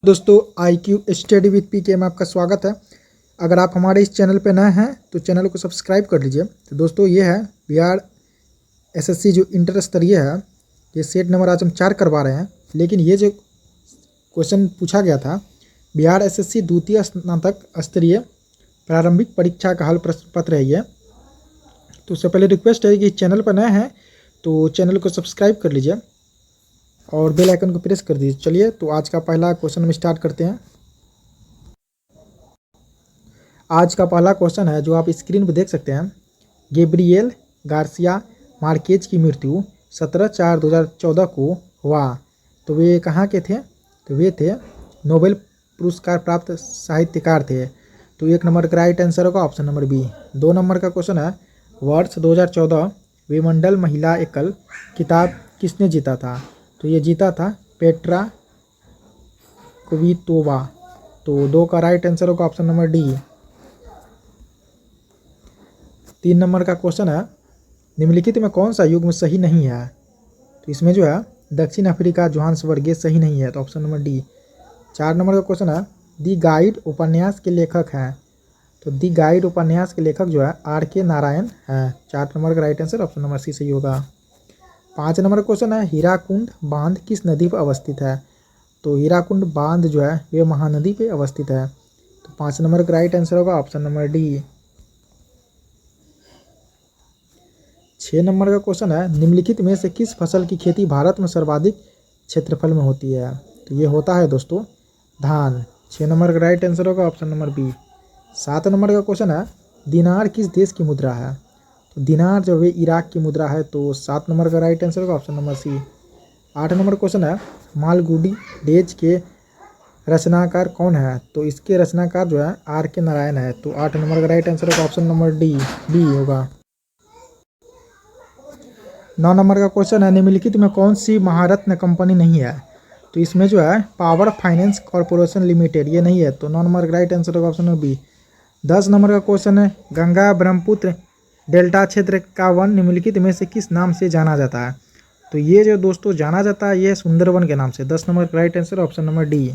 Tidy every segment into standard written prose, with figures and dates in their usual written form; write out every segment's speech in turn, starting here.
दोस्तों IQ study with PK में आपका स्वागत है। अगर आप हमारे इस चैनल पर नए हैं तो चैनल को सब्सक्राइब कर लीजिए। तो दोस्तों ये है बिहार SSC जो इंटर स्तरीय है, ये सेट नंबर आज हम 4 करवा रहे हैं। लेकिन ये जो क्वेश्चन पूछा गया था बिहार SSC द्वितीय स्नातक स्तरीय प्रारंभिक परीक्षा का हल प्रश्न पत्र है ये। तो उससे पहले रिक्वेस्ट है कि चैनल पर नए हैं तो चैनल को सब्सक्राइब कर लीजिए और बेल आइकन को प्रेस कर दीजिए। चलिए तो आज का पहला क्वेश्चन हम स्टार्ट करते हैं। आज का पहला क्वेश्चन है जो आप स्क्रीन पर देख सकते हैं। गैब्रिएल गार्सिया मार्केज की मृत्यु 17/4/2014 को हुआ। तो वे कहाँ के थे? तो वे थे नोबेल पुरस्कार प्राप्त साहित्यकार थे। तो 1 नंबर का राइट आंसर होगा ऑप्शन नंबर बी। 2 नंबर का क्वेश्चन है वर्ष 2014 विमंडल महिला एकल खिताब किसने जीता था? तो ये जीता था पेट्रा क्वितोवा। तो 2 का राइट आंसर होगा ऑप्शन नंबर डी। 3 नंबर का क्वेश्चन है निम्नलिखित में कौन सा युग्म सही नहीं है? तो इसमें जो है दक्षिण अफ्रीका जोहान्सबर्ग ये सही नहीं है, तो ऑप्शन नंबर डी। 4 नंबर का क्वेश्चन है दी गाइड उपन्यास के लेखक हैं। तो दी गाइड उपन्यास के लेखक जो है RK नारायण हैं। 4 नंबर का right answer option number C सही होगा। 5 नंबर का क्वेश्चन है हीराकुंड बांध किस नदी पर अवस्थित है? तो हीराकुंड बांध जो है वे महानदी पे अवस्थित है। तो 5 नंबर का राइट आंसर होगा ऑप्शन नंबर डी। 6 नंबर का क्वेश्चन है निम्नलिखित में से किस फसल की खेती भारत में सर्वाधिक क्षेत्रफल में होती है? तो ये होता है दोस्तों धान। 6 नंबर का राइट आंसर होगा ऑप्शन नंबर बी। 7 नंबर का क्वेश्चन है दिनार किस देश की मुद्रा है? तो दिनार जो है इराक की मुद्रा है। तो 7 नंबर का राइट आंसर होगा option number C. 8 number question है मालगुडी डेज के रचनाकार कौन है? तो इसके रचनाकार जो है RK नारायण है। तो 8 नंबर का राइट आंसर होगा ऑप्शन नंबर डी बी होगा। 9 नंबर का क्वेश्चन है निम्नलिखित में कौन सी महारत्न कंपनी नहीं है? तो इसमें जो है पावर फाइनेंस कॉरपोरेशन लिमिटेड ये नहीं है। तो 9 नंबर का राइट आंसर होगा ऑप्शन नंबर बी। 10 नंबर का क्वेश्चन है गंगा ब्रह्मपुत्र डेल्टा क्षेत्र का वन निम्नलिखित में से किस नाम से जाना जाता है? तो ये जो दोस्तों जाना जाता है ये सुंदरवन के नाम से। 10 नंबर का right answer option number D.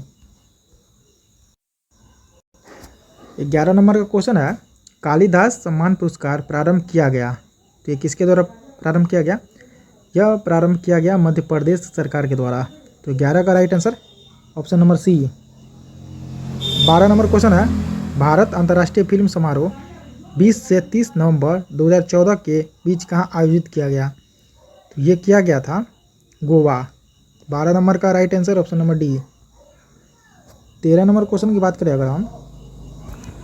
11 number का क्वेश्चन है कालिदास सम्मान पुरस्कार प्रारंभ किया गया। तो ये किसके द्वारा प्रारंभ किया गया? यह प्रारंभ किया गया मध्य प्रदेश सरकार के द्वारा। तो 11 का right answer option number C. 12 number question है भारत अंतर्राष्ट्रीय फिल्म समारोह 20 से 30 नवंबर 2014 के बीच कहाँ आयोजित किया गया? तो ये किया गया था गोवा। 12 नंबर का right answer option number D. 13 number question की बात करें अगर हम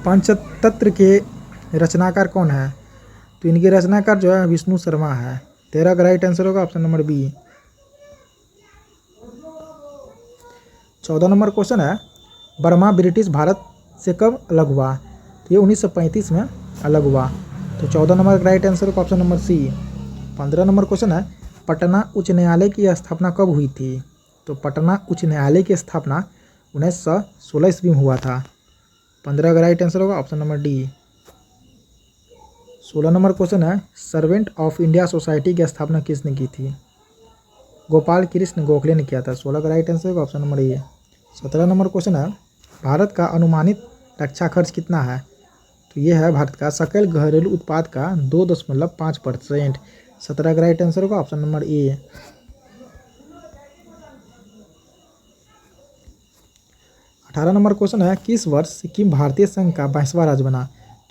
पंचतंत्र के रचनाकार कौन है? तो इनके रचनाकार जो है विष्णु शर्मा है। 13 का राइट आंसर होगा option number B. 14 number question है बर्मा ब्रिटिश भारत से कब अलग हुआ? तो ये 1935 में अलग हुआ। तो 14 नंबर का राइट आंसर होगा option number C. 15 number question है पटना उच्च न्यायालय की स्थापना कब हुई थी? तो पटना उच्च न्यायालय की स्थापना 1916 ईस्वी में हुआ था। 15 का राइट आंसर होगा option number D. 16 number question है सर्वेंट ऑफ इंडिया सोसाइटी की स्थापना किसने की थी? गोपाल कृष्ण गोखले ने किया था। 16 का राइट आंसर होगा option number A. 17 number question है भारत का अनुमानित रक्षा खर्च कितना है? तो ये है भारत का सकल घरेलू उत्पाद का 2.5%। 17 का राइट आंसर होगा option number A. 18 number question है किस वर्ष सिक्किम भारतीय संघ का 22वां राज्य बना?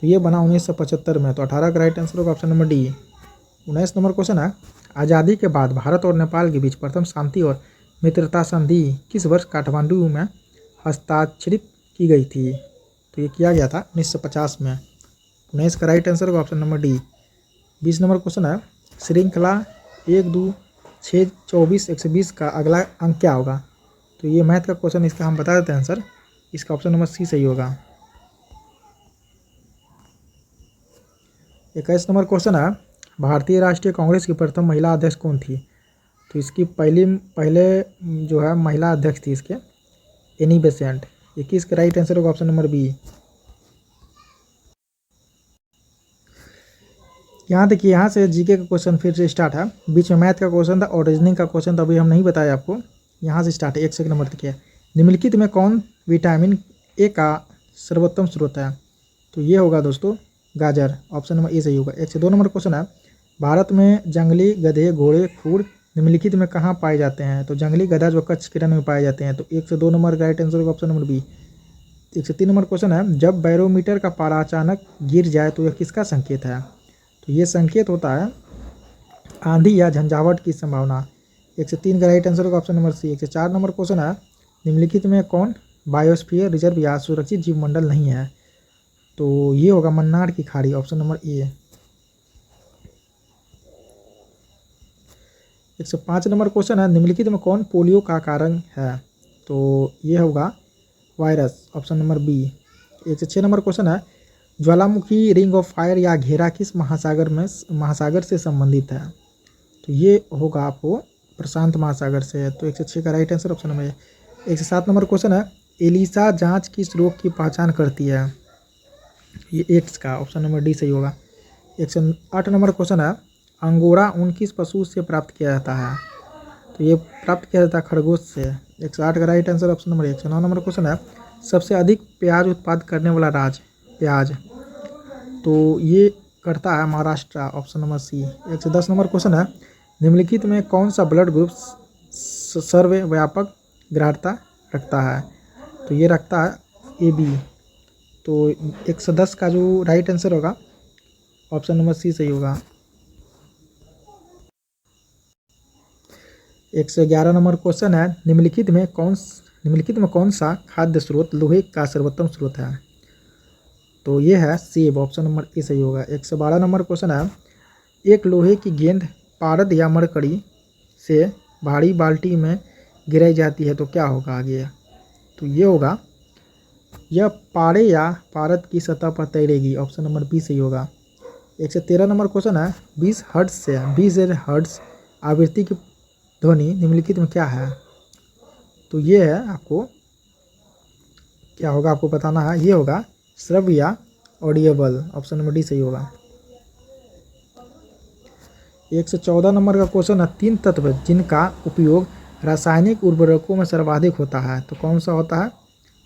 तो ये बना 1975 में। तो 18 का राइट आंसर होगा option number D. 19 number question है आज़ादी के बाद भारत और नेपाल के बीच प्रथम शांति और मित्रता संधि किस वर्ष काठमांडू में हस्ताक्षरित की गई थी? तो ये किया गया था 1950 में। 19 का राइट आंसर होगा option number D. 20 number question है श्रृंखला 1 2 6 24 120 का अगला अंक क्या होगा? तो ये मैथ का क्वेश्चन, इसका हम बता देते हैं आंसर। इसका ऑप्शन नंबर सी सही होगा। 21 नंबर क्वेश्चन है भारतीय राष्ट्रीय कांग्रेस की प्रथम महिला अध्यक्ष कौन थी? तो इसकी पहले जो है महिला अध्यक्ष थी इसके एनी बेसेंट। 21 का राइट आंसर होगा ऑप्शन नंबर बी। यहाँ देखिए यहाँ से जीके का क्वेश्चन फिर से स्टार्ट है। बीच में मैथ का क्वेश्चन था और रीजनिंग का क्वेश्चन था, अभी हम नहीं बताया आपको। यहाँ से स्टार्ट है। 1 सेकंड नंबर देखिए निम्नलिखित में कौन विटामिन ए का सर्वोत्तम स्रोत है? तो ये होगा दोस्तों गाजर, ऑप्शन नंबर ए सही होगा। 102 नंबर क्वेश्चन है, भारत में जंगली गधे, घोड़े, खुर निम्नलिखित में कहाँ पाए जाते हैं? तो जंगली गधा जो कच्छ के रण में पाए जाते हैं। तो 102 नंबर का राइट आंसर होगा option number B. 103 number question है, जब बैरोमीटर का पारा अचानक गिर जाए तो यह किसका संकेत है? तो ये संकेत होता है आंधी या झंझावट की संभावना। 103 का राइट आंसर होगा option number C. 104 number question है, निम्नलिखित में कौन बायोस्फीयर रिजर्व या सुरक्षित जीवमंडल नहीं है? तो ये होगा मन्नार की खाड़ी, option number A. 105 number question है, निम्नलिखित में कौन पोलियो का कारण है? तो ये होगा virus, option number B. 106 number question है, ज्वालामुखी रिंग ऑफ फायर या घेरा किस महासागर से संबंधित है? तो ये होगा आपको प्रशांत महासागर से है। तो 106 का right answer option number A. 107 number question है, एलिसा जांच किस रोग की पहचान करती है? ये एड्स का, ऑप्शन नंबर डी सही होगा। 108 नंबर क्वेश्चन है, अंगोरा ऊन किस पशु से प्राप्त किया जाता है? तो ये प्राप्त किया जाता है खरगोश से। 108 का right answer option number 109 number question है, सबसे अधिक प्याज उत्पादन करने वाला राज्य प्याज? तो ये करता है Maharashtra, option number C. 110 number question है, निम्नलिखित में कौन सा ब्लड ग्रुप सर्वव्यापक ग्राह्यता रखता है? तो ये रखता है ए बी। तो 110 का जो राइट आंसर होगा ऑप्शन नंबर सी सही होगा। 111 नंबर क्वेश्चन है, निम्नलिखित में कौन सा खाद्य स्रोत लोहे का सर्वोत्तम स्रोत है? तो ये है सेब, ऑप्शन नंबर ए सही होगा। 112 नंबर क्वेश्चन है, एक लोहे की गेंद पारद या मरकरी से भारी बाल्टी में गिराई जाती है तो क्या होगा आगे? तो ये होगा, यह पारे या पारद की सतह पर तैरेगी, ऑप्शन नंबर बी सही होगा। 113 नंबर क्वेश्चन है, 20 हर्ट्ज आवृत्ति की ध्वनि निम्नलिखित में क्या है? तो ये है आपको क्या होगा आपको बताना है, ये होगा श्रव्य या ऑडिएबल, ऑप्शन नंबर डी सही होगा। 114 नंबर का क्वेश्चन है, 3 तत्व जिनका उपयोग रासायनिक उर्वरकों में सर्वाधिक होता है तो कौन सा होता है?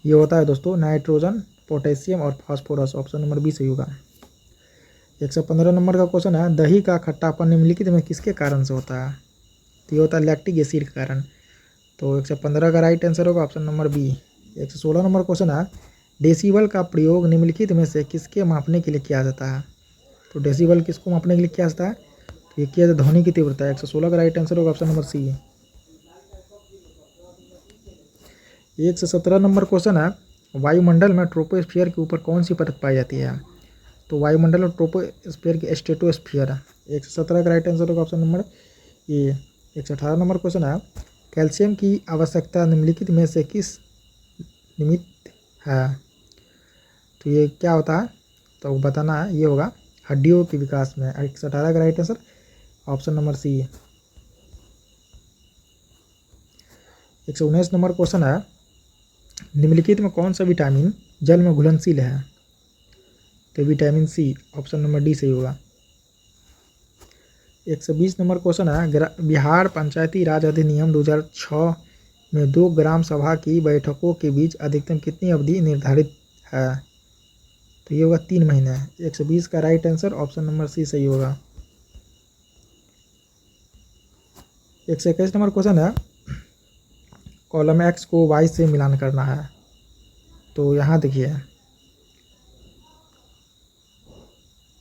ये होता है दोस्तों नाइट्रोजन, पोटेशियम और फास्फोरस, ऑप्शन नंबर बी सही होगा। 115 नंबर का क्वेश्चन है, दही का खट्टापन निम्नलिखित में किसके कारण से होता है? तो ये होता है लैक्टिक एसिड के कारण। तो 115 का राइट आंसर होगा option number B. 116 number question है, डेसिबल का प्रयोग निम्नलिखित में से किसके मापने के लिए किया जाता है? तो डेसिबल किसको मापने के लिए किया जाता है? तो ये किया जाता है ध्वनि की तीव्रता। 116 का राइट आंसर होगा option number C. 117 number question है, वायुमंडल में ट्रोपोस्फियर के ऊपर कौन सी परत पाई जाती है? तो वायुमंडल और ट्रोपोस्फियर की स्ट्रेटोस्फियर है। 117 का राइट आंसर होगा option number A. 118 number question है, कैल्शियम की आवश्यकता निम्नलिखित में से किस निमित्त है? तो ये क्या होता है तो बताना है, ये होगा हड्डियों के विकास में। 118 का right answer option number C. 119 number question है, निम्नलिखित में कौन सा विटामिन जल में घुलनशील है? तो vitamin C, option number D सही होगा। 120 नंबर क्वेश्चन है, बिहार पंचायती राज अधिनियम 2006 में 2 ग्राम सभा की बैठकों के बीच अधिकतम कितनी अवधि निर्धारित है? तो ये होगा 3 महीने। 120 का right answer option number C सही होगा। 121 नंबर क्वेश्चन है, कॉलम एक्स को वाई से मिलान करना है। तो यहाँ देखिए,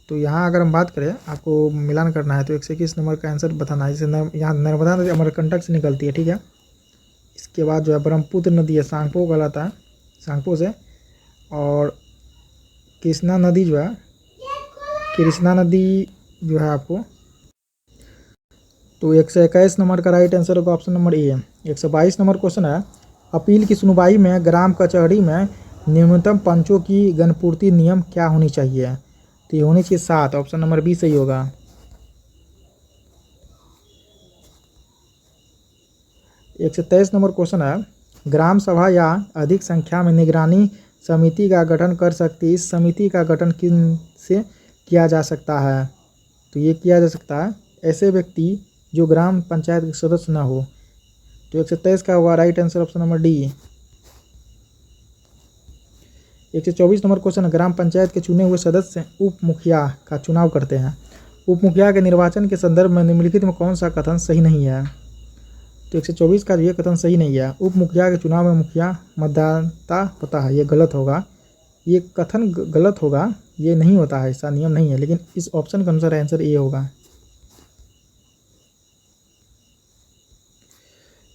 तो यहाँ अगर हम बात करें आपको मिलान करना है तो 121 नंबर का आंसर बताना है। जैसे यहाँ नर्मदा नदी अमरकंटक से निकलती है, ठीक है। इसके बाद जो है ब्रह्मपुत्र नदी है सांगपो कहलाता है, सांगपो से। और कृष्णा नदी जो है, कृष्णा नदी जो है आपको, तो 121 नंबर का राइट आंसर होगा ऑप्शन नंबर ए है। 122 नंबर क्वेश्चन है, अपील की सुनवाई में ग्राम कचहरी में न्यूनतम पंचों की गणपूर्ति नियम क्या होनी चाहिए? तो ये होनी चाहिए 7, ऑप्शन नंबर बी सही होगा। 123 नंबर क्वेश्चन है, ग्राम सभा या अधिक संख्या में निगरानी समिति का गठन कर सकती, इस समिति का गठन किन से किया जा सकता है? तो ये किया जा सकता है ऐसे व्यक्ति जो ग्राम पंचायत के सदस्य न हो। तो 123 का हुआ right answer option number D. 124 number question है, ग्राम पंचायत के चुने हुए सदस्य उप मुखिया का चुनाव करते हैं। उप मुखिया के निर्वाचन के संदर्भ में निम्नलिखित में कौन सा कथन सही नहीं है? तो 124 का ये कथन सही नहीं है। उप मुखिया के चुनाव में मुखिया मतदाता होता है, ये गलत होगा। ये कथन गलत होगा, ये नहीं होता है, ऐसा नियम नहीं है। लेकिन इस ऑप्शन के अनुसार आंसर ए होगा।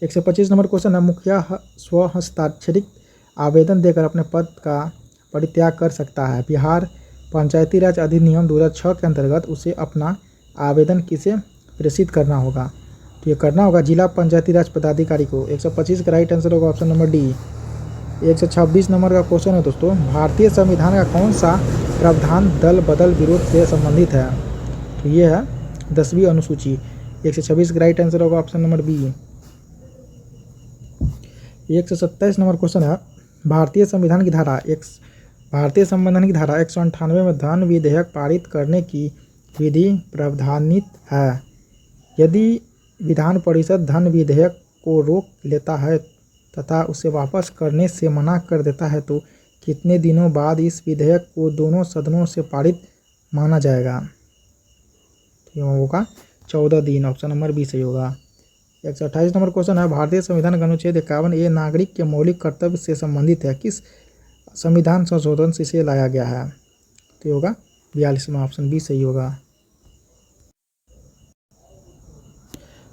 125 नंबर क्वेश्चन है, मुखिया स्वहस्ताक्षरित आवेदन देकर अपने पद का परित्याग कर सकता है। बिहार पंचायती राज अधिनियम 2006 के अंतर्गत उसे अपना आवेदन किसे प्रेषित करना होगा? तो ये करना होगा जिला पंचायती राज पदाधिकारी को। 125 का राइट आंसर होगा ऑप्शन नंबर डी। 126 नंबर का क्वेश्चन है दोस्तों, भारतीय संविधान का कौन सा प्रावधान दल बदल विरोध से संबंधित है? तो ये है 10वीं अनुसूची। 126 का राइट आंसर होगा option number B. 127 number question है, भारतीय संविधान की धारा 198 में धन विधेयक पारित करने की विधि प्रावधानित है। यदि विधान परिषद धन विधेयक को रोक लेता है तथा उसे वापस करने से मना कर देता है तो कितने दिनों बाद इस विधेयक को दोनों सदनों से पारित माना जाएगा? तो यह होगा 14 दिन। ऑप्शन नंबर बी सही होगा। 128 नंबर क्वेश्चन है, भारतीय संविधान का अनुच्छेद 51A नागरिक के मौलिक कर्तव्य से संबंधित है। किस संविधान संशोधन से इसे लाया गया है? तो ये होगा 42वां। ऑप्शन बी सही होगा।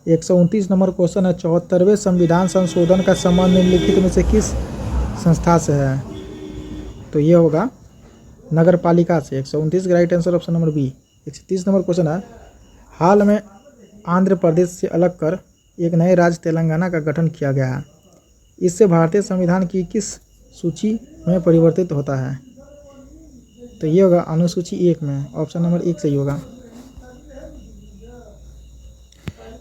129 नंबर क्वेश्चन है, 74वें संविधान संशोधन का संबंध निम्नलिखित में से किस संस्था से है? तो ये होगा नगर पालिका से। 129 का right answer option number B. 130 number question है, हाल में आंध्र प्रदेश से अलग कर एक नए राज्य तेलंगाना का गठन किया गया है। इससे भारतीय संविधान की किस सूची में परिवर्तित होता है? तो ये होगा अनुसूची 1 में। ऑप्शन नंबर 1 सही होगा।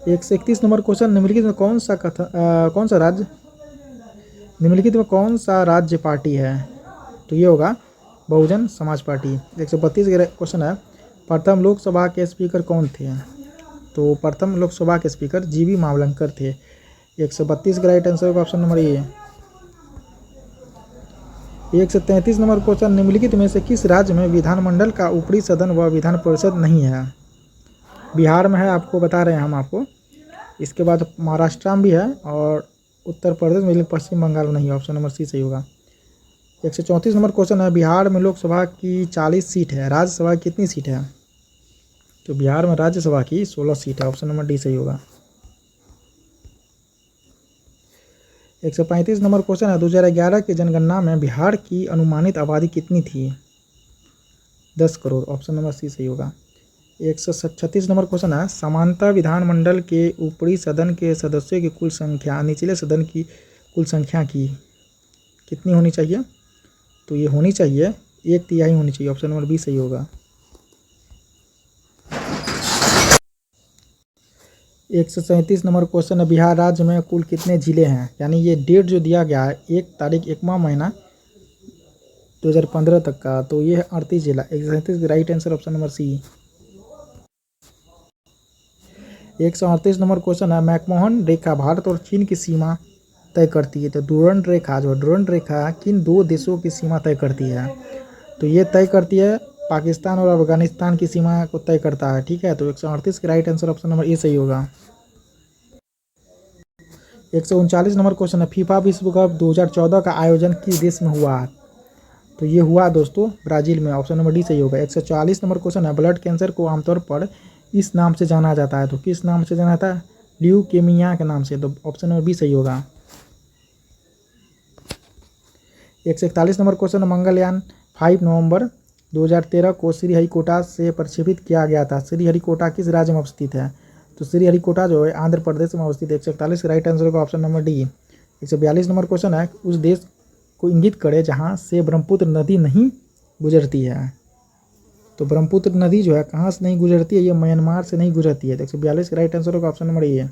131 नंबर क्वेश्चन, निम्नलिखित में कौन सा राज्य पार्टी है? तो ये होगा बहुजन समाज पार्टी। 132 क्वेश्चन है, प्रथम लोकसभा के स्पीकर कौन थे? तो प्रथम लोकसभा के स्पीकर जीवी मावलंकर थे। 132 का राइट आंसर होगा option number A. 133 number question, निम्नलिखित में से किस राज्य में विधानमंडल का ऊपरी सदन व विधान परिषद नहीं है? बिहार में है, आपको बता रहे हैं हम आपको। इसके बाद महाराष्ट्र में भी है और उत्तर प्रदेश में, पश्चिम बंगाल में नहीं। ऑप्शन नंबर सी सही होगा। 134 नंबर क्वेश्चन है, बिहार में लोकसभा की 40 सीट है, राज्यसभा की कितनी सीट है? तो बिहार में राज्यसभा की 16 सीट है। ऑप्शन नंबर डी सही होगा। 135 नंबर क्वेश्चन है, 2011 की जनगणना में बिहार की अनुमानित आबादी कितनी थी? 10 करोड़। ऑप्शन नंबर सी सही होगा। 136 नंबर क्वेश्चन है, सामान्यतः विधानमंडल के ऊपरी सदन के सदस्यों की कुल संख्या निचले सदन की कुल संख्या की कितनी होनी चाहिए? तो ये होनी चाहिए 1/3 होनी चाहिए। ऑप्शन नंबर बी सही होगा। 137 नंबर क्वेश्चन है, बिहार राज्य में कुल कितने जिले हैं? यानी ये डेट जो दिया गया है 1 तारीख 1वां महीना 2015 तक का, तो ये है 38 जिला। 137 right answer option number C. 138 number question है, मैकमोहन रेखा भारत और चीन की सीमा तय करती है। तो डुरंड रेखा किन 2 देशों की सीमा तय करती है? तो ये तय करती है पाकिस्तान और अफगानिस्तान की सीमा को तय करता है। ठीक है, तो 138 का right answer option number A सही होगा। 139 नंबर क्वेश्चन है, फीफा विश्व कप 2014 का आयोजन किस देश में हुआ? तो ये हुआ दोस्तों ब्राज़ील में। ऑप्शन नंबर डी सही होगा। 140 नंबर क्वेश्चन है, ब्लड कैंसर को आमतौर पर इस नाम से जाना जाता है। तो किस नाम से जाना जाता है? ल्यूकेमिया के नाम से। तो ऑप्शन नंबर बी सही होगा। 141 नंबर क्वेश्चन, मंगलयान 5 नवंबर 2013 को श्रीहरिकोटा से प्रक्षेपित किया गया था। श्रीहरिकोटा किस राज्य में अवस्थित है? तो श्रीहरिकोटा जो है आंध्र प्रदेश में अवस्थित है। 141 राइट आंसर होगा option number D. 142 number question है, उस देश को इंगित करे जहाँ से ब्रह्मपुत्र नदी नहीं गुजरती है। तो ब्रह्मपुत्र नदी जो है कहाँ से नहीं गुजरती है? ये म्यांमार से नहीं गुजरती है। तो 142 राइट आंसर होगा option number A.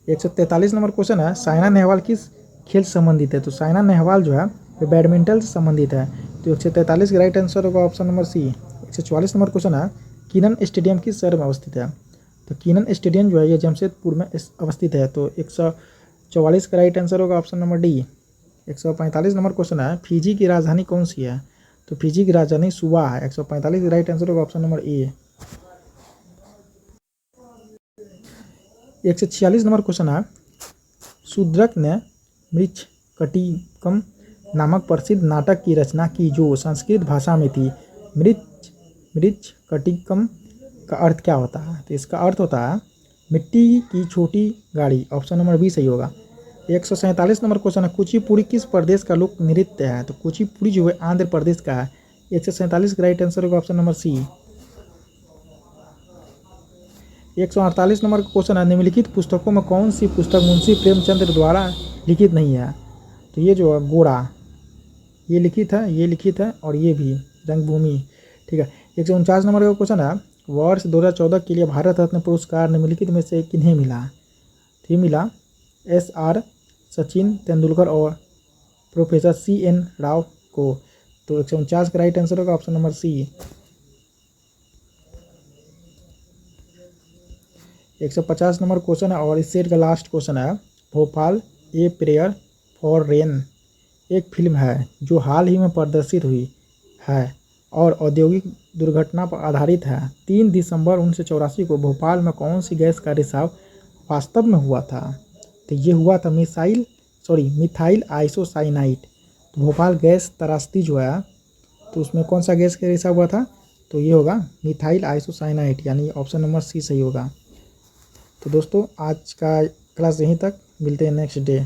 143 number question है, साइना नेहवाल किस खेल से संबंधित है? तो साइना नेहवाल जो है वो बैडमिंटन से संबंधित है। तो 143 का राइट आंसर होगा option number C. 144 number question है, किनन स्टेडियम किस शहर में अवस्थित है? तो किनन स्टेडियम जो है ये जमशेदपुर में अवस्थित है। तो 144 का राइट आंसर होगा option number D. 145 number question है, फिजी की राजधानी कौन सी है? तो फिजी की राजधानी सुवा है। 145 राइट आंसर होगा option number A. 146 number question है, शूद्रक ने मृच्छकटिकम नामक प्रसिद्ध नाटक की रचना की जो संस्कृत भाषा में थी। मृच्छकटिकम का अर्थ क्या होता है? तो इसका अर्थ होता है मिट्टी की छोटी गाड़ी। ऑप्शन नंबर बी सही होगा। 147 नंबर क्वेश्चन है, कुचिपुड़ी किस प्रदेश का लोक नृत्य है? तो कुचिपुड़ी जो है आंध्र प्रदेश का है। 147 का राइट आंसर होगा ऑप्शन नंबर सी। 148 नंबर का क्वेश्चन है, निम्नलिखित पुस्तकों में कौन सी पुस्तक मुंशी प्रेमचंद्र द्वारा लिखित नहीं है? तो ये जो है गोरा, ये लिखित है और ये भी रंगभूमि। ठीक है। 149 नंबर का क्वेश्चन है, वर्ष 2014 के लिए भारत रत्न पुरस्कार निम्नलिखित में से किन्हें मिला? तो ये मिला SR सचिन तेंदुलकर और प्रोफेसर CN राव को। तो 149 का राइट आंसर होगा option number C. 150 number question है और इस सेट का लास्ट क्वेश्चन है, Bhopal a prayer for rain एक फिल्म है जो हाल ही में प्रदर्शित हुई है और औद्योगिक दुर्घटना पर आधारित है। 3 दिसंबर 1984 को भोपाल में कौन सी गैस का रिसाव वास्तव में हुआ था? तो ये हुआ था मिथाइल आइसोसाइनाइड। तो भोपाल गैस त्रासदी जो है तो उसमें कौन सा गैस का रिसाव हुआ था? तो ये होगा मिथाइल आइसोसाइनाइड, यानी ऑप्शन नंबर सी सही होगा। तो दोस्तों आज का क्लास यहीं तक, मिलते हैं नेक्स्ट डे।